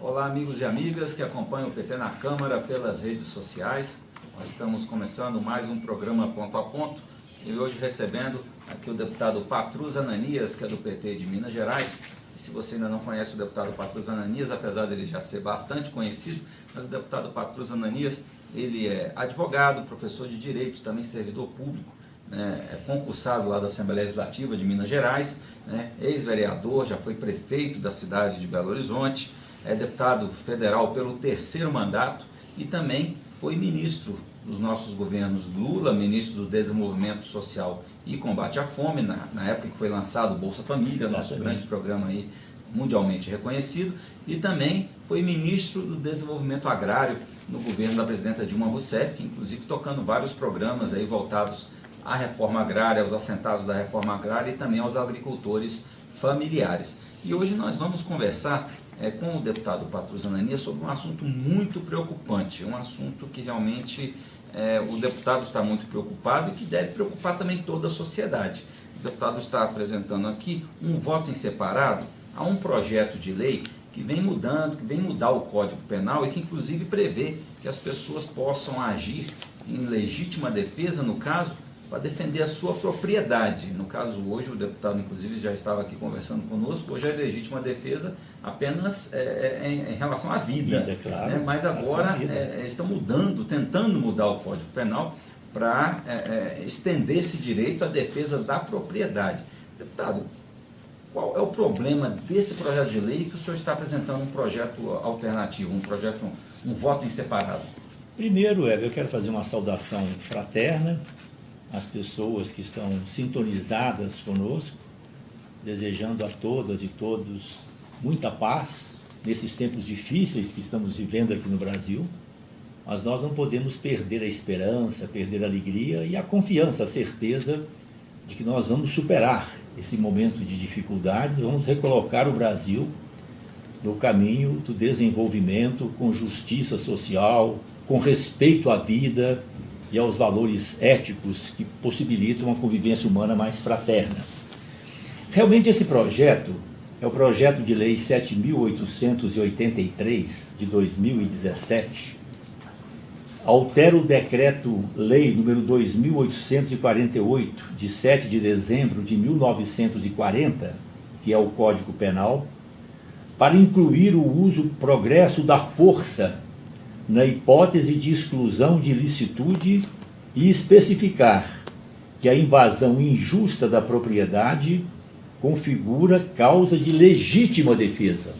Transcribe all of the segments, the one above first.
Olá, amigos e amigas que acompanham o PT na Câmara pelas redes sociais. Nós estamos começando mais um programa Ponto a Ponto e hoje recebendo aqui o deputado Patrus Ananias, que é do PT de Minas Gerais. E se você ainda não conhece o deputado Patrus Ananias, apesar dele já ser bastante conhecido, mas o deputado Patrus Ananias, ele é advogado, professor de Direito, também servidor público, é concursado lá da Assembleia Legislativa de Minas Gerais, ex-vereador, já foi prefeito da cidade de Belo Horizonte, é deputado federal pelo 3º mandato e também foi ministro dos nossos governos Lula, ministro do Desenvolvimento Social e Combate à Fome, na época que foi lançado o Bolsa Família, nosso grande programa aí mundialmente reconhecido, e também foi ministro do Desenvolvimento Agrário no governo da presidenta Dilma Rousseff, inclusive tocando vários programas aí voltados à reforma agrária, aos assentados da reforma agrária e também aos agricultores familiares. E hoje nós vamos conversar com o deputado Patrus Ananias sobre um assunto muito preocupante, um assunto que realmente o deputado está muito preocupado e que deve preocupar também toda a sociedade. O deputado está apresentando aqui um voto em separado a um projeto de lei que vem mudando, que vem mudar o Código Penal e que inclusive prevê que as pessoas possam agir em legítima defesa, no caso, para defender a sua propriedade. No caso, hoje, o deputado, inclusive, já estava aqui conversando conosco, hoje a legítima defesa apenas em relação à vida. Claro, mas agora estão mudando, tentando mudar o Código Penal para estender esse direito à defesa da propriedade. Deputado, qual é o problema desse projeto de lei que o senhor está apresentando um projeto alternativo, um voto em separado? Primeiro, eu quero fazer uma saudação fraterna às pessoas que estão sintonizadas conosco, desejando a todas e todos muita paz nesses tempos difíceis que estamos vivendo aqui no Brasil, mas nós não podemos perder a esperança, perder a alegria e a confiança, a certeza de que nós vamos superar esse momento de dificuldades, vamos recolocar o Brasil no caminho do desenvolvimento com justiça social, com respeito à vida e aos valores éticos que possibilitam uma convivência humana mais fraterna. Realmente esse projeto é o projeto de lei 7.883 de 2017, altera o decreto-lei número 2.848 de 7 de dezembro de 1940, que é o Código Penal, para incluir o uso progresso da força na hipótese de exclusão de ilicitude e especificar que a invasão injusta da propriedade configura causa de legítima defesa.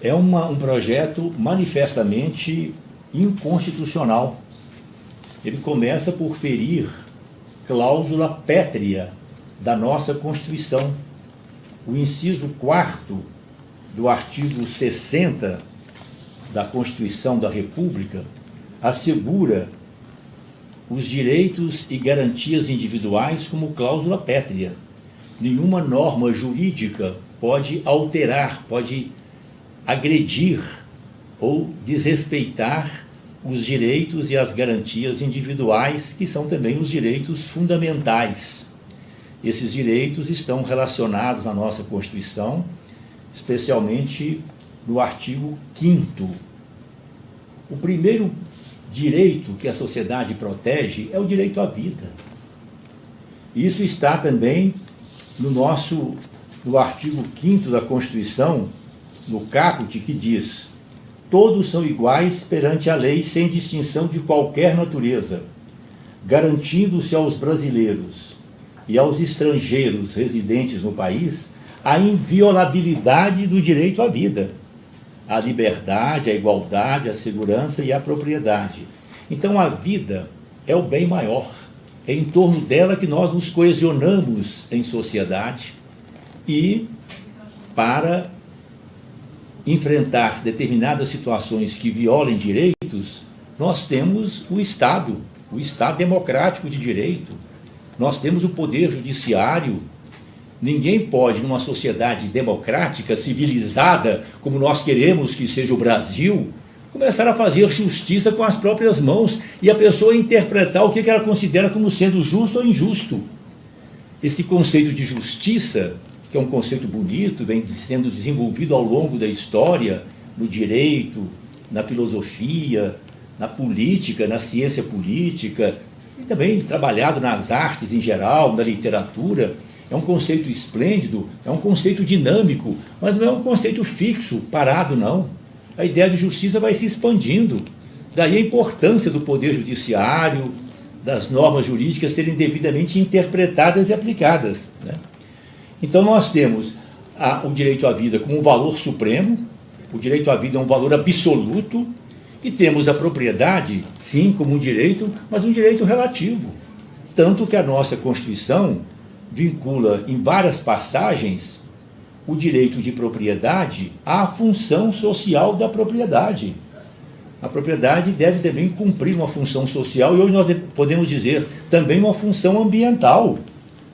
É um projeto manifestamente inconstitucional. Ele começa por ferir cláusula pétrea da nossa Constituição. O inciso 4º do artigo 60 da Constituição da República assegura os direitos e garantias individuais como cláusula pétrea. Nenhuma norma jurídica pode alterar, pode agredir ou desrespeitar os direitos e as garantias individuais, que são também os direitos fundamentais. Esses direitos estão relacionados à nossa Constituição, especialmente no artigo 5º. O primeiro direito que a sociedade protege é o direito à vida. Isso está também no artigo 5º da Constituição, no caput, que diz: todos são iguais perante a lei sem distinção de qualquer natureza, garantindo-se aos brasileiros e aos estrangeiros residentes no país a inviolabilidade do direito à vida, a liberdade, a igualdade, a segurança e a propriedade. Então a vida é o bem maior, é em torno dela que nós nos coesionamos em sociedade e para enfrentar determinadas situações que violem direitos, nós temos o Estado democrático de direito, nós temos o poder judiciário. Ninguém pode, numa sociedade democrática, civilizada, como nós queremos que seja o Brasil, começar a fazer justiça com as próprias mãos e a pessoa interpretar o que ela considera como sendo justo ou injusto. Esse conceito de justiça que é um conceito bonito, vem sendo desenvolvido ao longo da história, no direito, na filosofia, na política, na ciência política, e também trabalhado nas artes em geral, na literatura. É um conceito esplêndido, é um conceito dinâmico, mas não é um conceito fixo, parado, não. A ideia de justiça vai se expandindo. Daí a importância do poder judiciário, das normas jurídicas serem devidamente interpretadas e aplicadas, né? Então nós temos o direito à vida como um valor supremo, o direito à vida é um valor absoluto, e temos a propriedade, sim, como um direito, mas um direito relativo. Tanto que a nossa Constituição vincula em várias passagens o direito de propriedade à função social da propriedade. A propriedade deve também cumprir uma função social, e hoje nós podemos dizer também uma função ambiental,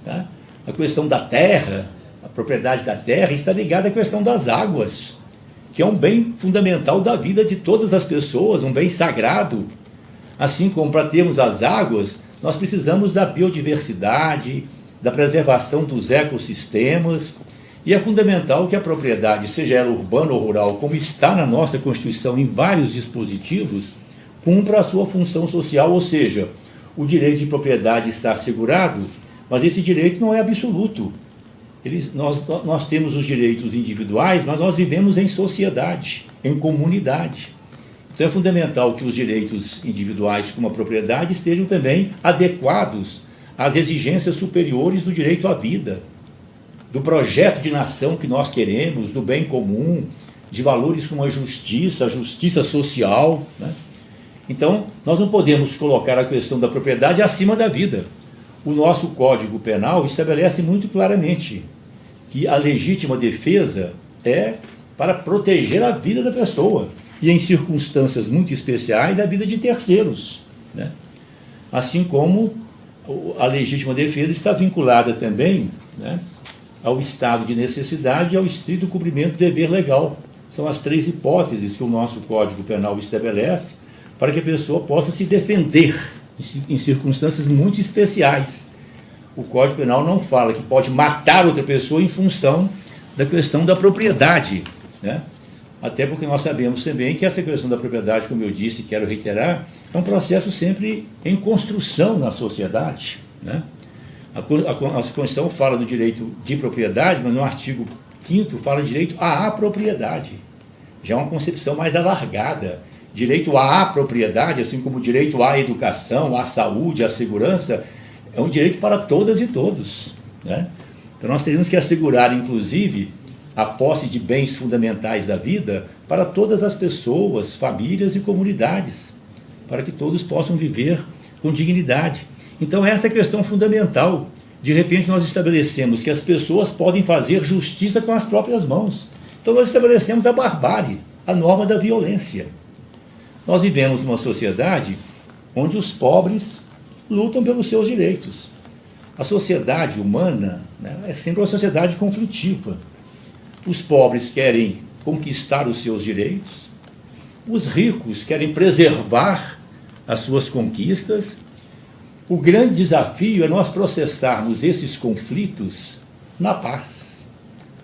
né? A questão da terra, a propriedade da terra está ligada à questão das águas, que é um bem fundamental da vida de todas as pessoas, um bem sagrado. Assim como para termos as águas, nós precisamos da biodiversidade, da preservação dos ecossistemas, e é fundamental que a propriedade, seja ela urbana ou rural, como está na nossa Constituição em vários dispositivos, cumpra a sua função social, ou seja, o direito de propriedade está assegurado, mas esse direito não é absoluto. Nós temos os direitos individuais, mas nós vivemos em sociedade, em comunidade. Então é fundamental que os direitos individuais, como a propriedade, estejam também adequados às exigências superiores do direito à vida, do projeto de nação que nós queremos, do bem comum, de valores como a justiça social, né? Então, nós não podemos colocar a questão da propriedade acima da vida. O nosso Código Penal estabelece muito claramente que a legítima defesa é para proteger a vida da pessoa e, em circunstâncias muito especiais, a vida de terceiros, né? Assim como a legítima defesa está vinculada também, né, ao estado de necessidade e ao estrito cumprimento do dever legal. São as três hipóteses que o nosso Código Penal estabelece para que a pessoa possa se defender em circunstâncias muito especiais. O Código Penal não fala que pode matar outra pessoa em função da questão da propriedade, né? Até porque nós sabemos também que essa questão da propriedade, como eu disse, quero reiterar, é um processo sempre em construção na sociedade, né? A Constituição fala do direito de propriedade, mas no artigo 5º fala de direito à propriedade. Já é uma concepção mais alargada. Direito à propriedade, assim como o direito à educação, à saúde, à segurança, é um direito para todas e todos, né? Então nós teríamos que assegurar, inclusive, a posse de bens fundamentais da vida para todas as pessoas, famílias e comunidades, para que todos possam viver com dignidade. Então essa é a questão fundamental. De repente nós estabelecemos que as pessoas podem fazer justiça com as próprias mãos. Então nós estabelecemos a barbárie, a norma da violência. Nós vivemos numa sociedade onde os pobres lutam pelos seus direitos. A sociedade humana, né, é sempre uma sociedade conflitiva. Os pobres querem conquistar os seus direitos, os ricos querem preservar as suas conquistas. O grande desafio é nós processarmos esses conflitos na paz,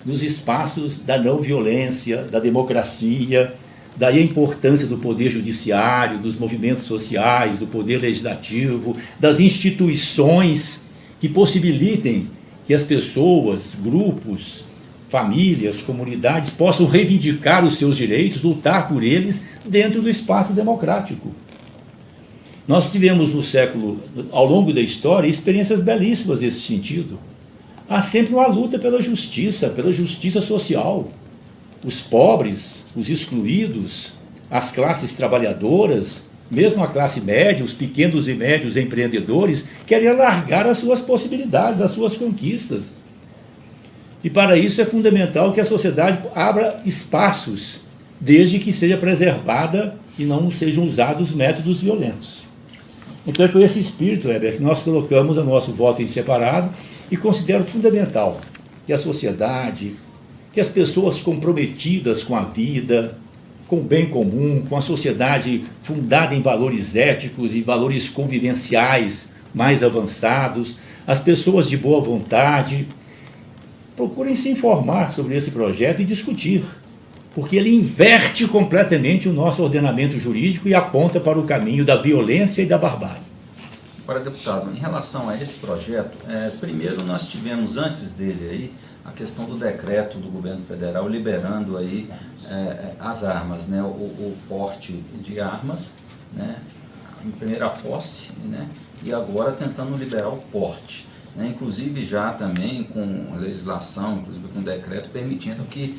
nos espaços da não violência, da democracia. Daí a importância do poder judiciário, dos movimentos sociais, do poder legislativo, das instituições que possibilitem que as pessoas, grupos, famílias, comunidades possam reivindicar os seus direitos, lutar por eles dentro do espaço democrático. Nós tivemos ao longo da história, experiências belíssimas nesse sentido. Há sempre uma luta pela justiça social. Os pobres, os excluídos, as classes trabalhadoras, mesmo a classe média, os pequenos e médios empreendedores, querem alargar as suas possibilidades, as suas conquistas. E para isso é fundamental que a sociedade abra espaços, desde que seja preservada e não sejam usados métodos violentos. Então é com esse espírito, Heber, que nós colocamos o nosso voto em separado e considero fundamental que a sociedade, que as pessoas comprometidas com a vida, com o bem comum, com a sociedade fundada em valores éticos e valores convivenciais mais avançados, as pessoas de boa vontade, procurem se informar sobre esse projeto e discutir, porque ele inverte completamente o nosso ordenamento jurídico e aponta para o caminho da violência e da barbárie. Agora, deputado, em relação a esse projeto, primeiro nós tivemos antes dele aí a questão do decreto do governo federal liberando aí as armas, né, o porte de armas, né, em primeira posse, né, e agora tentando liberar o porte, né, inclusive já também com legislação, inclusive com decreto permitindo que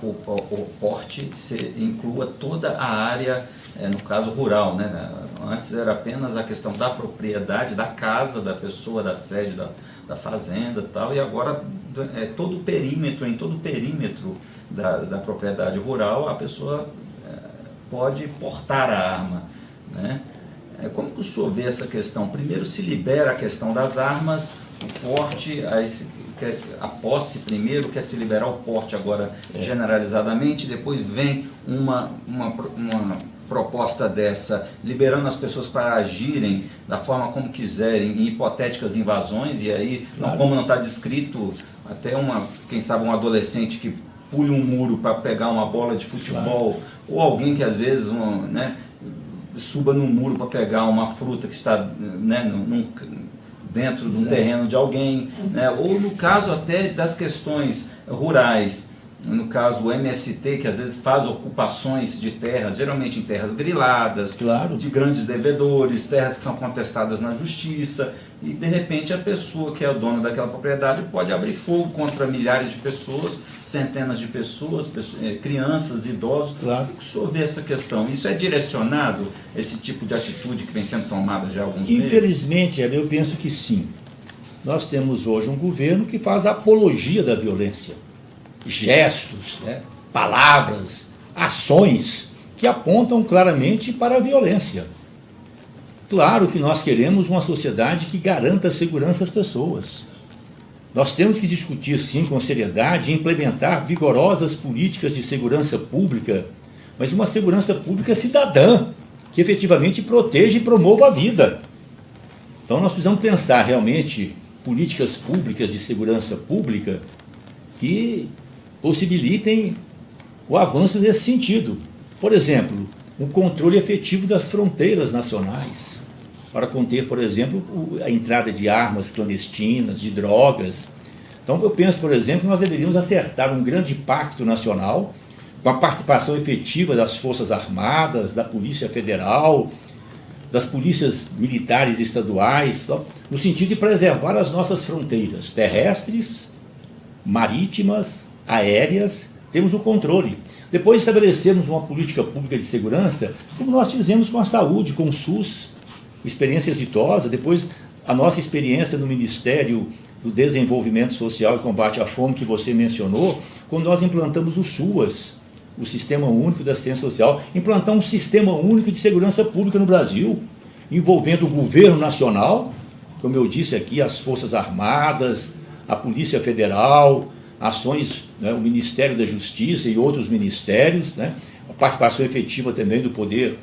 o porte inclua toda a área, no caso rural, né? Antes era apenas a questão da propriedade, da casa da pessoa, da sede da fazenda e tal, e agora todo o perímetro, em todo o perímetro da propriedade rural, a pessoa pode portar a arma, né? Como que o senhor vê essa questão? Primeiro se libera a questão das armas, o porte, a posse primeiro, quer se liberar o porte agora generalizadamente, depois vem uma proposta dessa, liberando as pessoas para agirem da forma como quiserem, em hipotéticas invasões, e aí, claro, como não está descrito, até quem sabe um adolescente que pule um muro para pegar uma bola de futebol, claro, ou alguém que às vezes, né, suba no muro para pegar uma fruta que está, né, dentro de um terreno de alguém, né, ou no caso até das questões rurais, no caso o MST, que às vezes faz ocupações de terras, geralmente em terras griladas, claro, de grandes devedores, terras que são contestadas na justiça, e de repente a pessoa que é a dona daquela propriedade pode abrir fogo contra milhares de pessoas, centenas de pessoas, crianças, idosos. Claro. O que o senhor vê essa questão? Isso é direcionado, esse tipo de atitude que vem sendo tomada já há alguns meses? Infelizmente, eu penso que sim. Nós temos hoje um governo que faz apologia da violência. Gestos, né, palavras, ações que apontam claramente para a violência. Claro que nós queremos uma sociedade que garanta a segurança às pessoas. Nós temos que discutir, sim, com seriedade, e implementar vigorosas políticas de segurança pública, mas uma segurança pública cidadã, que efetivamente proteja e promova a vida. Então nós precisamos pensar realmente políticas públicas de segurança pública que possibilitem o avanço nesse sentido. Por exemplo, um controle efetivo das fronteiras nacionais, para conter, por exemplo, a entrada de armas clandestinas, de drogas. Então, eu penso, por exemplo, que nós deveríamos acertar um grande pacto nacional, com a participação efetiva das Forças Armadas, da Polícia Federal, das polícias militares estaduais, no sentido de preservar as nossas fronteiras terrestres, marítimas, aéreas, temos o controle. Depois estabelecemos uma política pública de segurança, como nós fizemos com a saúde, com o SUS, experiência exitosa. Depois a nossa experiência no Ministério do Desenvolvimento Social e Combate à Fome, que você mencionou, quando nós implantamos o SUAS, o Sistema Único da Assistência Social, implantar um Sistema Único de Segurança Pública no Brasil, envolvendo o governo nacional, como eu disse aqui, as Forças Armadas, a Polícia Federal, ações, né, o Ministério da Justiça e outros ministérios, né, a participação efetiva também do Poder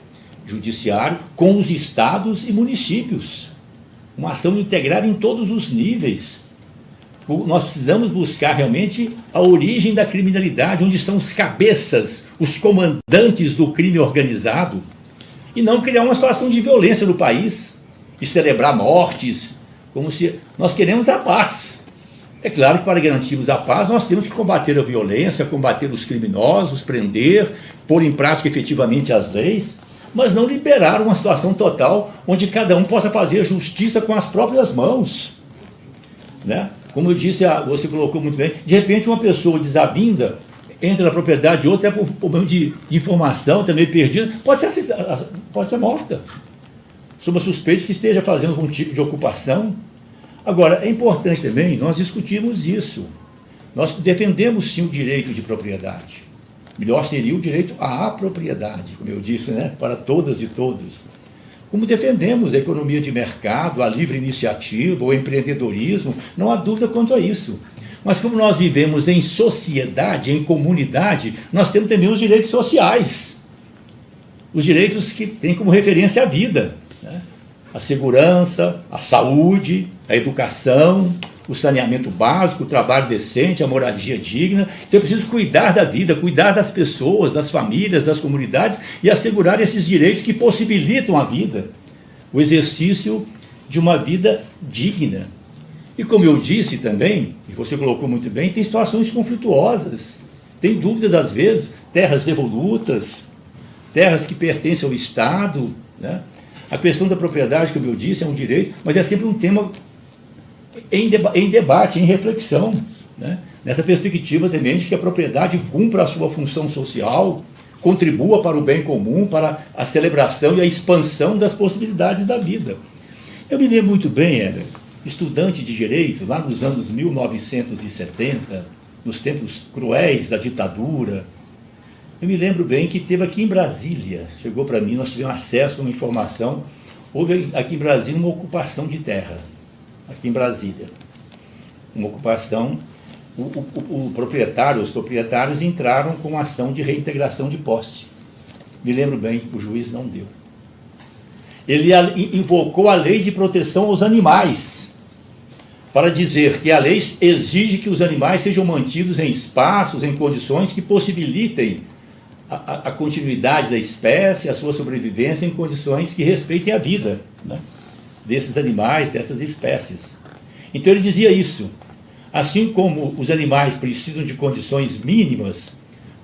Judiciário, com os estados e municípios. Uma ação integrada em todos os níveis. Nós precisamos buscar realmente a origem da criminalidade, onde estão os cabeças, os comandantes do crime organizado, e não criar uma situação de violência no país, e celebrar mortes, como se nós queremos a paz. É claro que para garantirmos a paz, nós temos que combater a violência, combater os criminosos, prender, pôr em prática efetivamente as leis, mas não liberar uma situação total onde cada um possa fazer justiça com as próprias mãos, né? Como eu disse, você colocou muito bem, de repente uma pessoa desabinda, entra na propriedade de outra, é por problema de informação, também perdida, pode ser morta, sob a suspeita de que esteja fazendo algum tipo de ocupação. Agora, é importante também nós discutirmos isso. Nós defendemos sim o direito de propriedade. Melhor seria o direito à propriedade, como eu disse, né, para todas e todos. Como defendemos a economia de mercado, a livre iniciativa, o empreendedorismo, não há dúvida quanto a isso. Mas como nós vivemos em sociedade, em comunidade, nós temos também os direitos sociais. Os direitos que têm como referência a vida, né? A segurança, a saúde, a educação, o saneamento básico, o trabalho decente, a moradia digna. Então é preciso cuidar da vida, cuidar das pessoas, das famílias, das comunidades e assegurar esses direitos que possibilitam a vida, o exercício de uma vida digna. E como eu disse também, e você colocou muito bem, tem situações conflituosas, tem dúvidas às vezes, terras devolutas, terras que pertencem ao Estado, né? A questão da propriedade, como eu disse, é um direito, mas é sempre um tema em debate, em reflexão, né? Nessa perspectiva também de que a propriedade cumpra a sua função social, contribua para o bem comum, para a celebração e a expansão das possibilidades da vida. Eu me lembro muito bem, Heber, estudante de direito, lá nos anos 1970, nos tempos cruéis da ditadura, eu me lembro bem que teve aqui em Brasília, chegou para mim, nós tivemos acesso a uma informação, houve aqui em Brasília uma ocupação de terra, aqui em Brasília, uma ocupação, os proprietários entraram com ação de reintegração de posse. Me lembro bem, o juiz não deu. Ele invocou a lei de proteção aos animais, para dizer que a lei exige que os animais sejam mantidos em espaços, em condições que possibilitem a continuidade da espécie, a sua sobrevivência em condições que respeitem a vida, né, desses animais, dessas espécies. Então ele dizia isso. Assim como os animais precisam de condições mínimas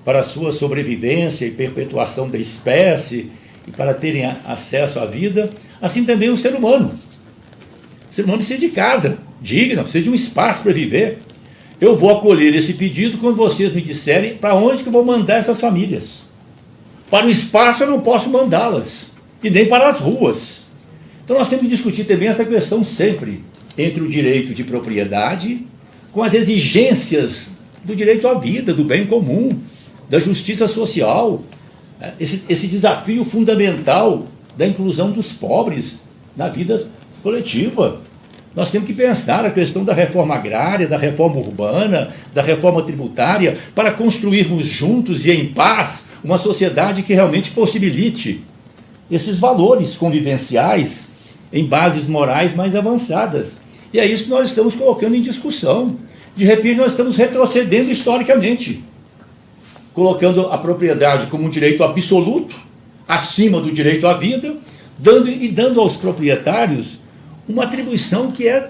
para a sua sobrevivência e perpetuação da espécie e para terem acesso à vida, assim também o ser humano. O ser humano precisa de casa digna, precisa de um espaço para viver. Eu vou acolher esse pedido quando vocês me disserem para onde que eu vou mandar essas famílias. Para o espaço eu não posso mandá-las, e nem para as ruas. Então nós temos que discutir também essa questão sempre, entre o direito de propriedade com as exigências do direito à vida, do bem comum, da justiça social, esse desafio fundamental da inclusão dos pobres na vida coletiva. Nós temos que pensar a questão da reforma agrária, da reforma urbana, da reforma tributária, para construirmos juntos e em paz uma sociedade que realmente possibilite esses valores convivenciais em bases morais mais avançadas. E é isso que nós estamos colocando em discussão. De repente nós estamos retrocedendo historicamente, colocando a propriedade como um direito absoluto, acima do direito à vida, dando aos proprietários uma atribuição que é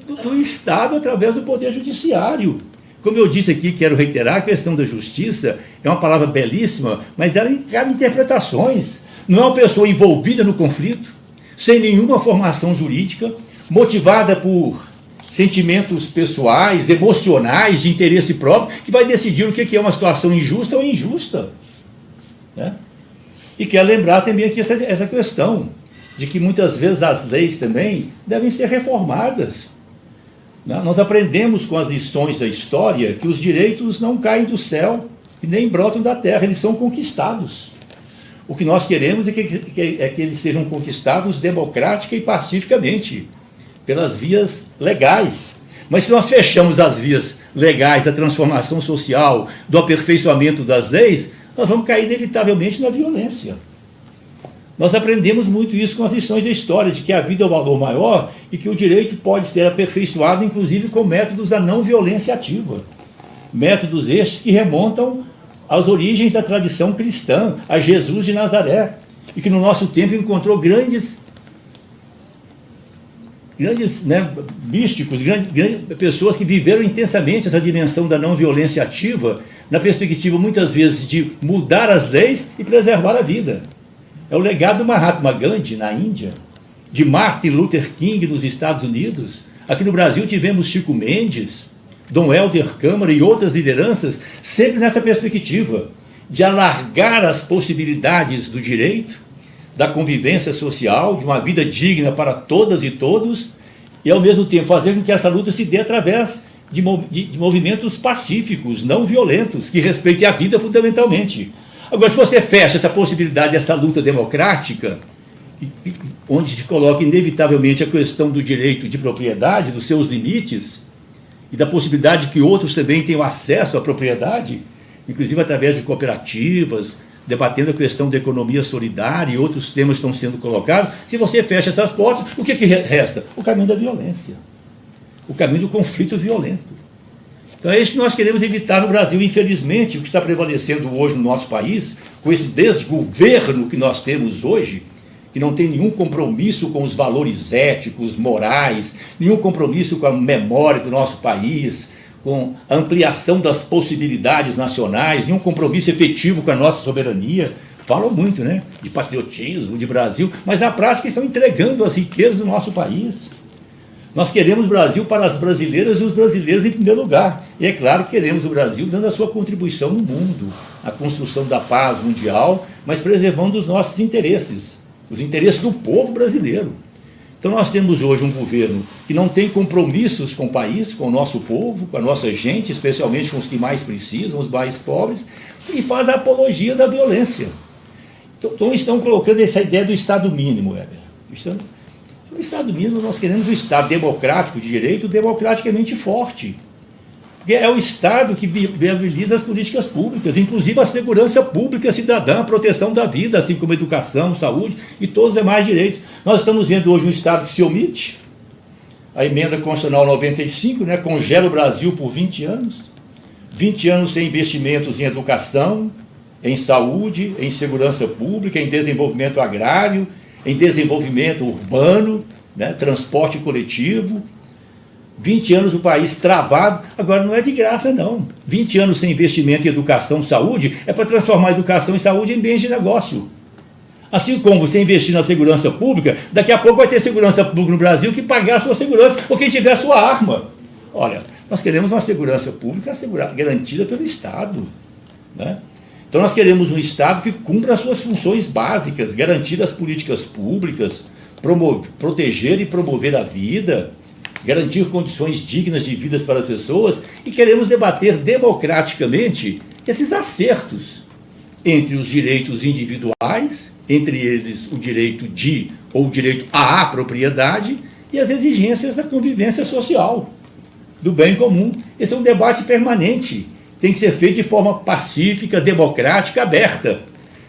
do Estado através do Poder Judiciário. Como eu disse aqui, quero reiterar, a questão da justiça é uma palavra belíssima, mas ela cabe interpretações. Não é uma pessoa envolvida no conflito, sem nenhuma formação jurídica, motivada por sentimentos pessoais, emocionais, de interesse próprio, que vai decidir o que é uma situação injusta ou injusta, né? E quero lembrar também aqui essa questão de que muitas vezes as leis também devem ser reformadas. Nós aprendemos com as lições da história que os direitos não caem do céu e nem brotam da terra, eles são conquistados. O que nós queremos é que eles sejam conquistados democrática e pacificamente, pelas vias legais. Mas se nós fechamos as vias legais da transformação social, do aperfeiçoamento das leis, nós vamos cair inevitavelmente na violência. Nós aprendemos muito isso com as lições da história, de que a vida é o valor maior e que o direito pode ser aperfeiçoado, inclusive com métodos da não violência ativa. Métodos estes que remontam às origens da tradição cristã, a Jesus de Nazaré, e que no nosso tempo encontrou grandes místicos, grandes pessoas que viveram intensamente essa dimensão da não violência ativa, na perspectiva muitas vezes de mudar as leis e preservar a vida. É o legado do Mahatma Gandhi na Índia, de Martin Luther King nos Estados Unidos. Aqui no Brasil tivemos Chico Mendes, Dom Helder Câmara e outras lideranças, sempre nessa perspectiva de alargar as possibilidades do direito, da convivência social, de uma vida digna para todas e todos, e ao mesmo tempo fazer com que essa luta se dê através de movimentos pacíficos, não violentos, que respeitem a vida fundamentalmente. Agora, se você fecha essa possibilidade dessa luta democrática, onde se coloca inevitavelmente a questão do direito de propriedade, dos seus limites, e da possibilidade de que outros também tenham acesso à propriedade, inclusive através de cooperativas, debatendo a questão da economia solidária e outros temas estão sendo colocados, se você fecha essas portas, o que resta? O caminho da violência. o caminho do conflito violento. Então é isso que nós queremos evitar no Brasil. Infelizmente, o que está prevalecendo hoje no nosso país, com esse desgoverno que nós temos hoje, que não tem nenhum compromisso com os valores éticos, morais, nenhum compromisso com a memória do nosso país, com a ampliação das possibilidades nacionais, nenhum compromisso efetivo com a nossa soberania. Falam muito, né, de patriotismo, de Brasil, mas na prática estão entregando as riquezas do nosso país. Nós queremos o Brasil para as brasileiras e os brasileiros em primeiro lugar. E é claro que queremos o Brasil dando a sua contribuição no mundo, a construção da paz mundial, mas preservando os nossos interesses, os interesses do povo brasileiro. Então nós temos hoje um governo que não tem compromissos com o país, com o nosso povo, com a nossa gente, especialmente com os que mais precisam, os mais pobres, e faz a apologia da violência. Então estão colocando essa ideia do Estado mínimo, Weber. O Estado mínimo, nós queremos um Estado democrático de direito, democraticamente forte. Porque é o Estado que viabiliza as políticas públicas, inclusive a segurança pública cidadã, a proteção da vida, assim como a educação, saúde e todos os demais direitos. Nós estamos vendo hoje um Estado que se omite. A emenda constitucional 95, né, congela o Brasil por 20 anos. 20 anos sem investimentos em educação, em saúde, em segurança pública, em desenvolvimento agrário, em desenvolvimento urbano, né, transporte coletivo. 20 anos o país travado, agora não é de graça não. 20 anos sem investimento em educação e saúde é para transformar a educação e saúde em bens de negócio. Assim como você investir na segurança pública, daqui a pouco vai ter segurança pública no Brasil que pagar a sua segurança ou quem tiver a sua arma. Olha, nós queremos uma segurança pública garantida pelo Estado, né? Então nós queremos um Estado que cumpra as suas funções básicas, garantir as políticas públicas, proteger e promover a vida, garantir condições dignas de vida para as pessoas, e queremos debater democraticamente esses acertos entre os direitos individuais, entre eles o direito de ou o direito à propriedade e as exigências da convivência social, do bem comum. Esse é um debate permanente. Tem que ser feito de forma pacífica, democrática, aberta.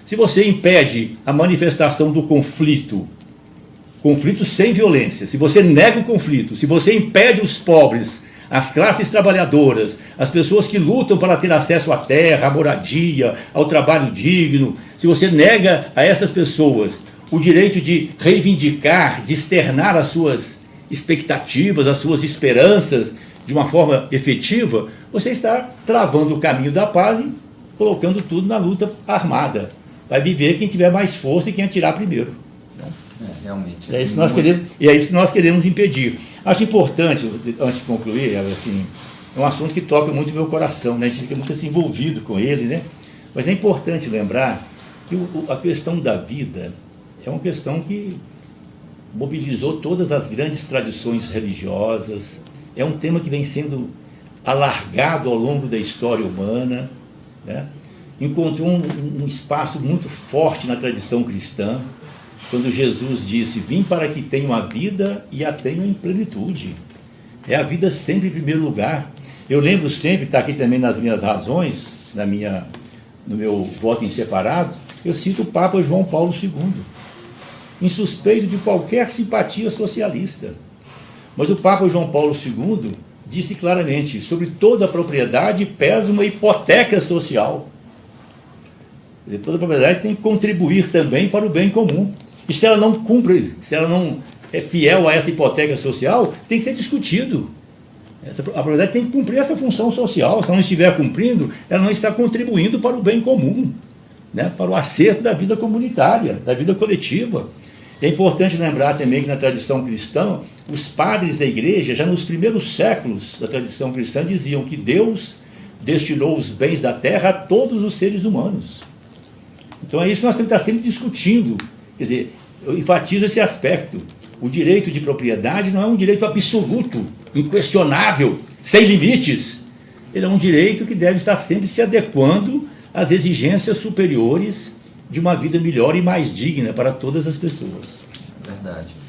Se você impede a manifestação do conflito sem violência, se você nega o conflito, se você impede os pobres, as classes trabalhadoras, as pessoas que lutam para ter acesso à terra, à moradia, ao trabalho digno, se você nega a essas pessoas o direito de reivindicar, de externar as suas expectativas, as suas esperanças, de uma forma efetiva, você está travando o caminho da paz e colocando tudo na luta armada. Vai viver quem tiver mais força e quem atirar primeiro. Realmente. É isso que nós queremos, e é isso que nós queremos impedir. Acho importante, antes de concluir, assim, é um assunto que toca muito o meu coração, né? A gente fica muito assim, envolvido com ele, né? Mas é importante lembrar que a questão da vida é uma questão que mobilizou todas as grandes tradições religiosas. É um tema que vem sendo alargado ao longo da história humana, né? Encontrou um espaço muito forte na tradição cristã, quando Jesus disse: vim para que tenham a vida e a tenham em plenitude. É a vida sempre em primeiro lugar. Eu lembro sempre, está aqui também nas minhas razões, no meu voto em separado, eu cito o Papa João Paulo II, insuspeito de qualquer simpatia socialista. Mas o Papa João Paulo II disse claramente: sobre toda a propriedade pesa uma hipoteca social. Quer dizer, toda a propriedade tem que contribuir também para o bem comum. E se ela não cumpre, se ela não é fiel a essa hipoteca social, tem que ser discutido. A propriedade tem que cumprir essa função social. Se ela não estiver cumprindo, ela não está contribuindo para o bem comum, né? Para o acerto da vida comunitária, da vida coletiva. É importante lembrar também que na tradição cristã, os padres da igreja, já nos primeiros séculos da tradição cristã, diziam que Deus destinou os bens da terra a todos os seres humanos. Então é isso que nós temos que estar sempre discutindo. Quer dizer, eu enfatizo esse aspecto. O direito de propriedade não é um direito absoluto, inquestionável, sem limites. Ele é um direito que deve estar sempre se adequando às exigências superiores de uma vida melhor e mais digna para todas as pessoas. Verdade.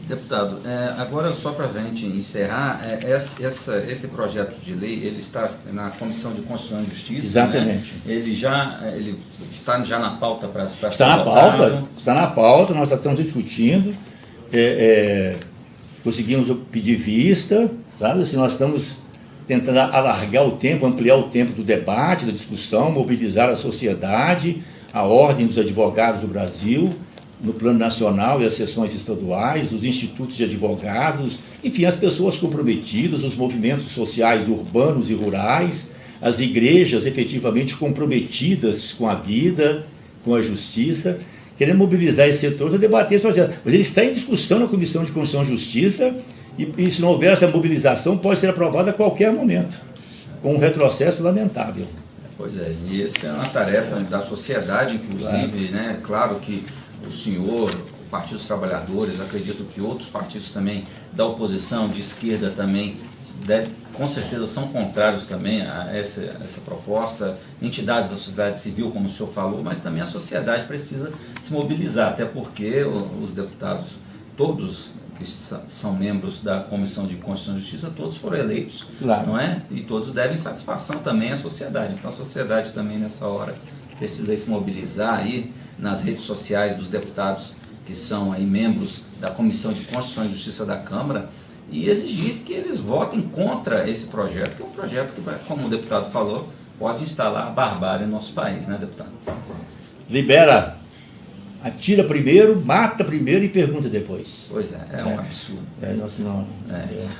Deputado, agora só para a gente encerrar, esse projeto de lei, ele está na Comissão de Constituição e Justiça. Exatamente. Né? Ele está já na pauta para Está na pauta, nós já estamos discutindo, conseguimos pedir vista, sabe? Assim, nós estamos tentando alargar o tempo, ampliar o tempo do debate, da discussão, mobilizar a sociedade, a ordem dos advogados do Brasil, no plano nacional e as seções estaduais, os institutos de advogados, enfim, as pessoas comprometidas, os movimentos sociais urbanos e rurais, as igrejas efetivamente comprometidas com a vida, com a justiça, querendo mobilizar esse setor para debater esse projeto. Mas ele está em discussão na Comissão de Constituição e Justiça e se não houver essa mobilização, pode ser aprovada a qualquer momento, com um retrocesso lamentável. Pois é, e essa é uma tarefa da sociedade, inclusive, claro. Né? Claro que o senhor, o Partido dos Trabalhadores, acredito que outros partidos também da oposição, de esquerda também, com certeza são contrários também a essa proposta, entidades da sociedade civil, como o senhor falou, mas também a sociedade precisa se mobilizar, até porque os deputados, todos que são membros da Comissão de Constituição e Justiça, todos foram eleitos, claro. Não é? E todos devem satisfação também à sociedade. Então a sociedade também nessa hora precisa se mobilizar aí nas redes sociais dos deputados que são aí membros da Comissão de Constituição e Justiça da Câmara e exigir que eles votem contra esse projeto, que é um projeto que, como o deputado falou, pode instalar a barbárie no nosso país, né, deputado? Libera, atira primeiro, mata primeiro e pergunta depois. Pois é um absurdo.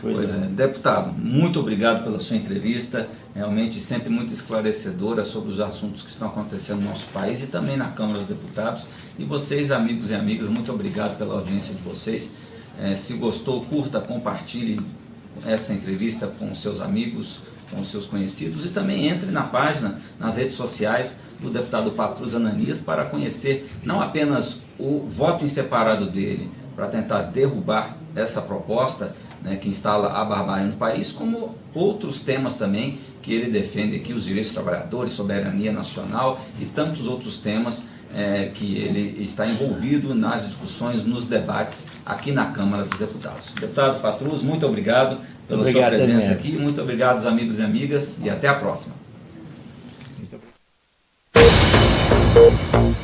Pois é. Deputado, muito obrigado pela sua entrevista, realmente sempre muito esclarecedora sobre os assuntos que estão acontecendo no nosso país e também na Câmara dos Deputados. E vocês, amigos e amigas, muito obrigado pela audiência de vocês. Se gostou, curta, compartilhe essa entrevista com seus amigos, com seus conhecidos e também entre na página, nas redes sociais do deputado Patrus Ananias para conhecer não apenas o voto em separado dele para tentar derrubar essa proposta, né, que instala a barbárie no país, como outros temas também que ele defende aqui, os direitos dos trabalhadores, soberania nacional e tantos outros temas que ele está envolvido nas discussões, nos debates aqui na Câmara dos Deputados. Deputado Patrus, muito obrigado pela sua presença aqui, muito obrigado aos amigos e amigas e até a próxima. Muito obrigado.